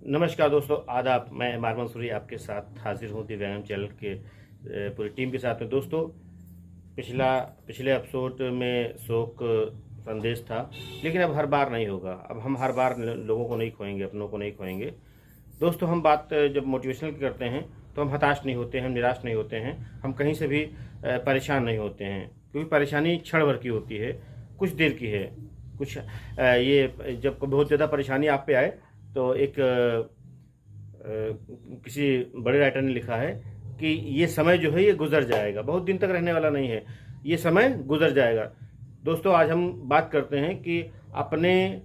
नमस्कार दोस्तों, आदाब। मैं मारमन सूरी आपके साथ हाजिर हूँ दिव्यांगम चैनल के पूरी टीम के साथ में। दोस्तों, पिछले एपिसोड में शोक संदेश था, लेकिन अब हर बार नहीं होगा। अब हम हर बार लोगों को नहीं खोएंगे, अपनों को नहीं खोएंगे। दोस्तों, हम बात जब मोटिवेशनल की करते हैं तो हम हताश नहीं होते हैं, हम निराश नहीं होते हैं, हम कहीं से भी परेशान नहीं होते हैं, क्योंकि परेशानी क्षण भर की होती है, कुछ देर की है। ये जब बहुत ज़्यादा परेशानी आप पे आए तो एक किसी बड़े राइटर ने लिखा है कि ये समय जो है ये गुजर जाएगा, बहुत दिन तक रहने वाला नहीं है, ये समय गुजर जाएगा। दोस्तों, आज हम बात करते हैं कि अपने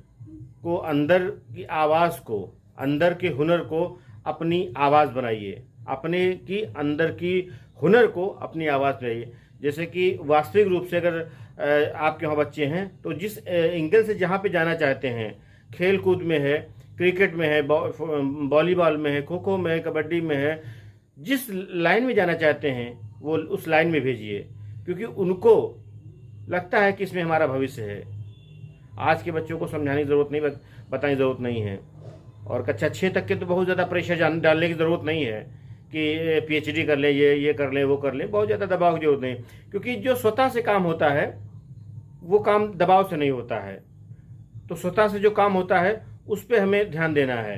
को, अंदर की आवाज़ को, अंदर के हुनर को अपनी आवाज़ बनाइए, अपने की अंदर की हुनर को अपनी आवाज़ बनाइए। जैसे कि वास्तविक रूप से अगर आपके वहाँ बच्चे हैं तो जिस एंगल से जहाँ पे जाना चाहते हैं, खेल कूद में है, क्रिकेट में है, वॉलीबॉल में है, खो खो में है, कबड्डी में है, जिस लाइन में जाना चाहते हैं वो उस लाइन में भेजिए, क्योंकि उनको लगता है कि इसमें हमारा भविष्य है। आज के बच्चों को समझाने की ज़रूरत नहीं, बताने की ज़रूरत नहीं है। और कक्षा 6 तक के तो बहुत ज़्यादा प्रेशर डालने की ज़रूरत नहीं है कि PhD कर लें, ये कर लें, वो कर लें। बहुत ज़्यादा दबाव की जरूरत नहीं, क्योंकि जो स्वतः से काम होता है वो काम दबाव से नहीं होता है। तो स्वतः से जो काम होता है उस पर हमें ध्यान देना है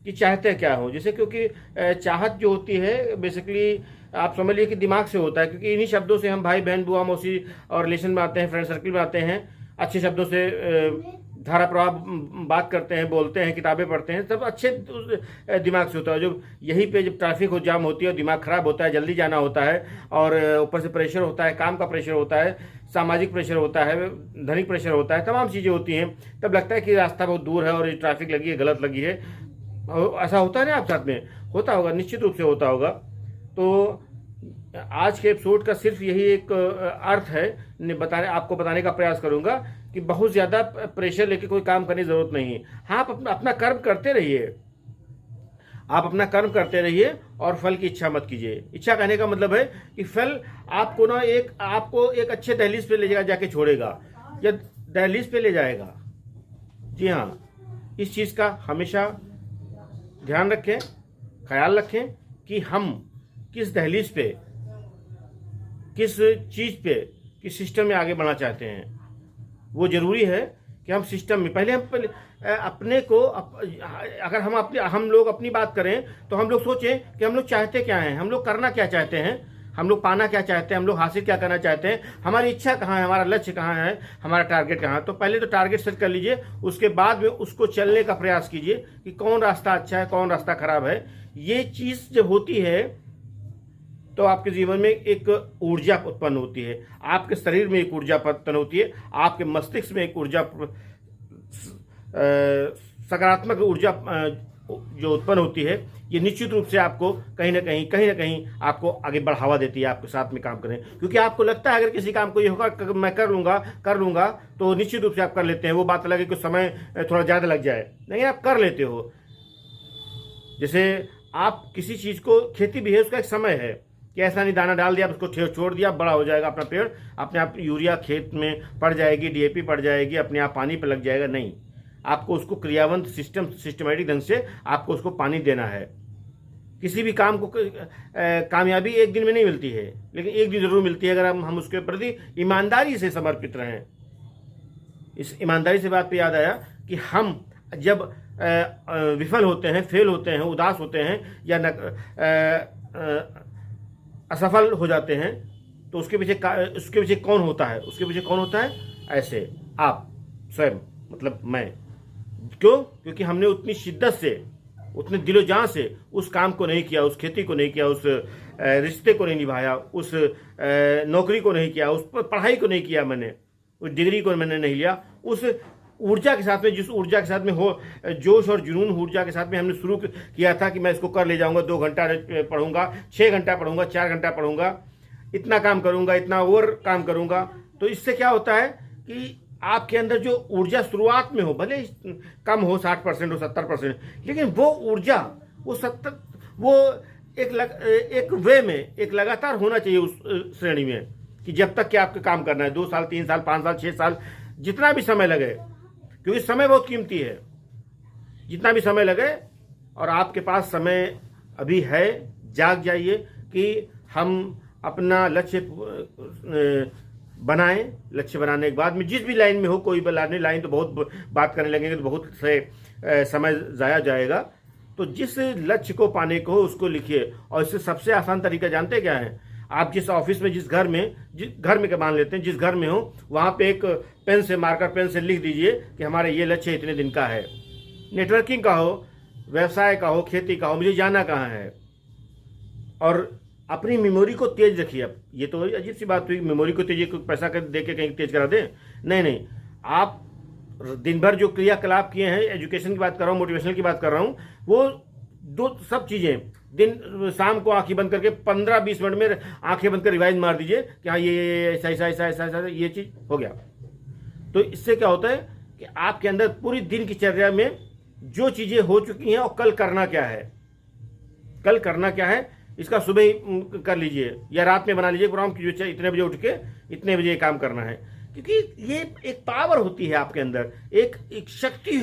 कि चाहते क्या हो। जैसे क्योंकि चाहत जो होती है बेसिकली आप समझ लीजिए कि दिमाग से होता है, क्योंकि इन्हीं शब्दों से हम भाई बहन बुआ मौसी और रिलेशन में आते हैं, फ्रेंड सर्कल में आते हैं, अच्छे शब्दों से धारा प्रवाह बात करते हैं, बोलते हैं, किताबें पढ़ते हैं, सब अच्छे दिमाग से होता है। जो यहीं पे जब ट्रैफिक हो जाम होती है और दिमाग ख़राब होता है, जल्दी जाना होता है और ऊपर से प्रेशर होता है, काम का प्रेशर होता है, सामाजिक प्रेशर होता है, धनिक प्रेशर होता है, तमाम चीज़ें होती हैं, तब लगता है कि रास्ता बहुत दूर है और ये ट्रैफिक लगी है, गलत लगी है। ऐसा होता है ना, आप साथ में होता होगा, निश्चित रूप से होता होगा। तो आज के एपिसोड का सिर्फ यही एक अर्थ है, आपको बताने का प्रयास करूंगा कि बहुत ज़्यादा प्रेशर लेके कोई काम करने की ज़रूरत नहीं है। हाँ, आप अपना कर्म करते रहिए, आप अपना कर्म करते रहिए और फल की इच्छा मत कीजिए। इच्छा कहने का मतलब है कि फल आपको आपको एक अच्छे दहलीज पे ले जाके छोड़ेगा या दहलीज पे ले जाएगा। जी हाँ, इस चीज़ का हमेशा ध्यान रखें, ख्याल रखें कि हम किस दहलीज पे, किस चीज़ पे, किस सिस्टम में आगे बढ़ना चाहते हैं। वो ज़रूरी है कि हम सिस्टम में पहले अपने को अगर हम लोग अपनी बात करें तो हम लोग सोचें कि हम लोग चाहते क्या हैं, हम लोग करना क्या चाहते हैं, हम लोग पाना क्या चाहते हैं, हम लोग हासिल क्या करना चाहते हैं, हमारी इच्छा कहाँ है, हमारा लक्ष्य कहाँ है, हमारा टारगेट कहाँ है। तो पहले तो टारगेट सेट कर लीजिए, उसके बाद में उसको चलने का प्रयास कीजिए कि कौन रास्ता अच्छा है, कौन रास्ता खराब है। ये चीज़ जब होती है तो आपके जीवन में एक ऊर्जा उत्पन्न होती है, आपके शरीर में एक ऊर्जा उत्पन्न होती है, आपके मस्तिष्क में एक ऊर्जा, सकारात्मक ऊर्जा जो उत्पन्न होती है, ये निश्चित रूप से आपको कहीं ना कहीं आपको आगे बढ़ावा देती है, आपके साथ में काम करें। क्योंकि आपको लगता है अगर किसी काम को ये होगा मैं कर लूँगा तो निश्चित रूप से आप कर लेते हैं। वो बात अलग है कि समय थोड़ा ज़्यादा लग जाए, नहीं, आप कर लेते हो। जैसे आप किसी चीज़ को, खेती भी है, उसका एक समय है कि ऐसा नहीं दाना डाल दिया उसको छोड़ दिया, बड़ा हो जाएगा अपना पेड़, अपने आप यूरिया खेत में पड़ जाएगी, DAP पड़ जाएगी, अपने आप पानी पे लग जाएगा। नहीं, आपको उसको क्रियावंत सिस्टमेटिक ढंग से आपको उसको पानी देना है। किसी भी काम को कामयाबी एक दिन में नहीं मिलती है, लेकिन एक दिन जरूर मिलती है अगर हम उसके प्रति ईमानदारी से समर्पित रहें। इस ईमानदारी से बात पे याद आया कि हम जब विफल होते हैं, फेल होते हैं, उदास होते हैं या असफल हो जाते हैं तो उसके पीछे कौन होता है, उसके पीछे कौन होता है? ऐसे आप स्वयं, मतलब मैं। क्यों? क्योंकि हमने उतनी शिद्दत से, उतने दिलो जान से उस काम को नहीं किया, उस खेती को नहीं किया, उस रिश्ते को नहीं निभाया, उस नौकरी को नहीं किया, उस पढ़ाई को नहीं किया, मैंने उस डिग्री को मैंने नहीं लिया, उस ऊर्जा के साथ में, जिस ऊर्जा के साथ में हो, जोश और जुनून ऊर्जा के साथ में हमने शुरू किया था कि मैं इसको कर ले जाऊंगा, 2 घंटा पढ़ूंगा, 6 घंटा पढ़ूंगा, 4 घंटा पढ़ूंगा, इतना काम करूंगा, इतना और काम करूंगा। तो इससे क्या होता है कि आपके अंदर जो ऊर्जा शुरुआत में हो, भले कम हो, 60% हो, 70%, लेकिन वो ऊर्जा, वो एक वे में, एक लगातार होना चाहिए उस श्रेणी में कि जब तक कि आपके काम करना है, 2 साल, 3 साल, 5 साल, 6 साल, जितना भी समय लगे, क्योंकि समय बहुत कीमती है। जितना भी समय लगे और आपके पास समय अभी है। जाग जाइए कि हम अपना लक्ष्य बनाएं। लक्ष्य बनाने के बाद में जिस भी लाइन में हो, कोई लाइन तो बहुत बात करने लगेंगे तो बहुत से समय ज़ाया जाएगा। तो जिस लक्ष्य को पाने को हो उसको लिखिए। और इससे सबसे आसान तरीका जानते क्या है? आप जिस ऑफिस में, जिस घर में क्या मान लेते हैं, जिस घर में हो वहाँ पे एक पेन से, मार्कर पेन से लिख दीजिए कि हमारा ये लक्ष्य इतने दिन का है। नेटवर्किंग का हो, व्यवसाय का हो, खेती का हो, मुझे जाना कहाँ है। और अपनी मेमोरी को तेज रखिए। अब ये तो अजीब सी बात हुई, मेमोरी को तेज, पैसा दे के कहीं तेज करा दें? नहीं, आप दिन भर जो क्रियाकलाप किए हैं, एजुकेशन की बात कर रहा हूँ, मोटिवेशनल की बात कर रहा हूँ, वो दो सब चीज़ें दिन शाम को आंखें बंद करके 15-20 मिनट में आंखें बंद कर रिवाइज मार दीजिए कि हाँ ये ऐसा ये चीज़ हो गया। तो इससे क्या होता है कि आपके अंदर पूरी दिन की चर्या में जो चीज़ें हो चुकी हैं और कल करना क्या है, इसका सुबह ही कर लीजिए या रात में बना लीजिए प्रोग्राम की, जो इतने बजे उठ के इतने बजे काम करना है। क्योंकि ये एक पावर होती है आपके अंदर, एक शक्ति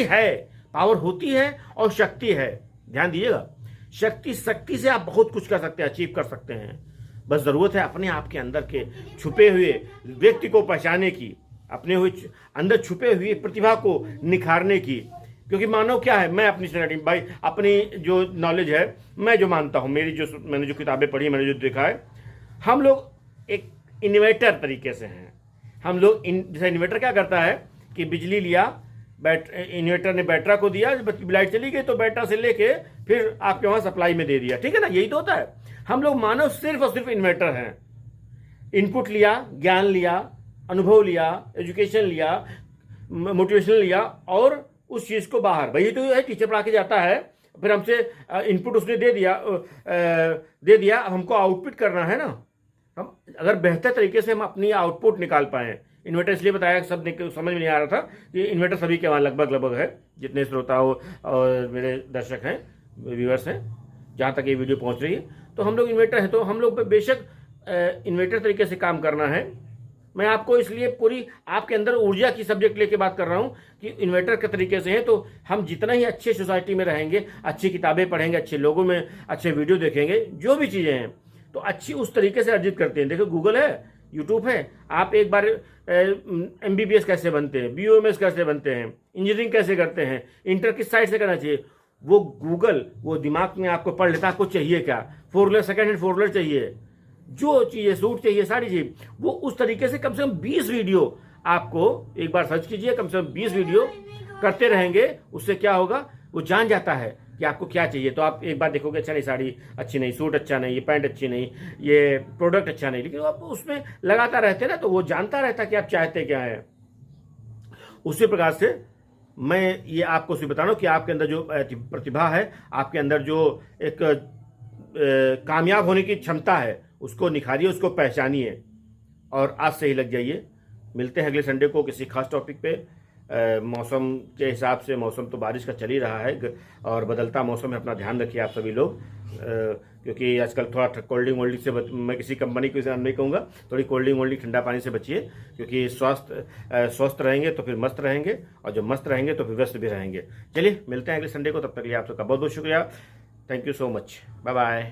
है, पावर होती है और शक्ति है। ध्यान दीजिएगा, शक्ति से आप बहुत कुछ कर सकते हैं, अचीव कर सकते हैं। बस ज़रूरत है अपने आप के अंदर के छुपे हुए व्यक्ति को पहचानने की, अपने अंदर छुपे हुए प्रतिभा को निखारने की। क्योंकि मानव क्या है, मैं अपनी स्टडी भाई, अपनी जो नॉलेज है, मैं जो मानता हूँ, मैंने जो किताबें पढ़ी, मैंने जो देखा है, हम लोग एक इन्वर्टर तरीके से हैं। हम लोग जैसे इन्वर्टर क्या करता है कि बिजली लिया, इन्वर्टर ने बैटरा को दिया, जब लाइट चली गई तो बैटरा से लेके फिर आपके वहाँ सप्लाई में दे दिया, ठीक है ना? यही तो होता है। हम लोग मानव सिर्फ और सिर्फ इन्वर्टर हैं। इनपुट लिया, ज्ञान लिया, अनुभव लिया, एजुकेशन लिया, मोटिवेशन लिया और उस चीज़ को बाहर, भाई तो है टीचर पढ़ा के जाता है, फिर हमसे इनपुट उसने दे दिया, अब हमको आउटपुट करना है ना। हम अगर बेहतर तरीके से हम अपनी आउटपुट निकाल पाएँ। इन्वर्टर इसलिए बताया कि सब समझ में नहीं आ रहा था कि इन्वर्टर सभी के वहाँ लगभग है, जितने श्रोता हो और मेरे दर्शक हैं, व्यूअर्स हैं, जहाँ तक ये वीडियो पहुँच रही है, तो हम लोग इन्वर्टर हैं। तो हम लोग बेशक इन्वर्टर तरीके से काम करना है। मैं आपको इसलिए पूरी आपके अंदर ऊर्जा की सब्जेक्ट लेके बात कर रहा हूँ कि इन्वर्टर के तरीके से है। तो हम जितना ही अच्छे सोसाइटी में रहेंगे, अच्छी किताबें पढ़ेंगे, अच्छे लोगों में अच्छे वीडियो देखेंगे, जो भी चीज़ें हैं तो अच्छी उस तरीके से अर्जित करते हैं। देखो गूगल है, यूट्यूब है, आप एक बार MBBS कैसे बनते हैं, BOMS कैसे बनते हैं, इंजीनियरिंग कैसे करते हैं, इंटर किस साइड से करना चाहिए, वो गूगल वो दिमाग में आपको पढ़ लेता। आपको चाहिए क्या, 4 व्हीलर, सेकेंड हैंड 4 व्हीलर चाहिए, जो चाहिए, सूट चाहिए, साड़ी चाहिए, वो उस तरीके से कम से कम 20 वीडियो आपको एक बार सर्च कीजिए, कम से कम 20 वीडियो करते रहेंगे। उससे क्या होगा, वो जान जाता है कि आपको क्या चाहिए। तो आप एक बार देखोगे, अच्छा नहीं, साड़ी अच्छी नहीं, सूट अच्छा नहीं, ये पैंट अच्छी नहीं, ये प्रोडक्ट अच्छा नहीं, लेकिन आप उसमें लगाता रहते ना, तो वो जानता रहता कि आप चाहते क्या है। उसी प्रकार से मैं ये आपको सिर्फ बता रहा हूँ कि आपके अंदर जो प्रतिभा है, आपके अंदर जो एक कामयाब होने की क्षमता है, उसको निखारिए, उसको पहचानिए और आज से ही लग जाइए। मिलते हैं अगले संडे को किसी खास टॉपिक पे। मौसम के हिसाब से, मौसम तो बारिश का चल ही रहा है और बदलता मौसम है, अपना ध्यान रखिए आप सभी लोग। क्योंकि आजकल थोड़ा कोल्ड ड्रिंक से मैं किसी कंपनी को नाम नहीं कहूँगा, थोड़ी कोल्ड ड्रिंक ठंडा पानी से बचिए। क्योंकि स्वस्थ रहेंगे तो फिर मस्त रहेंगे, और जब मस्त रहेंगे तो फिर व्यस्त भी रहेंगे। चलिए मिलते हैं अगले संडे को, तब तक के लिए आप सबका बहुत बहुत शुक्रिया। Thank you so much, bye bye.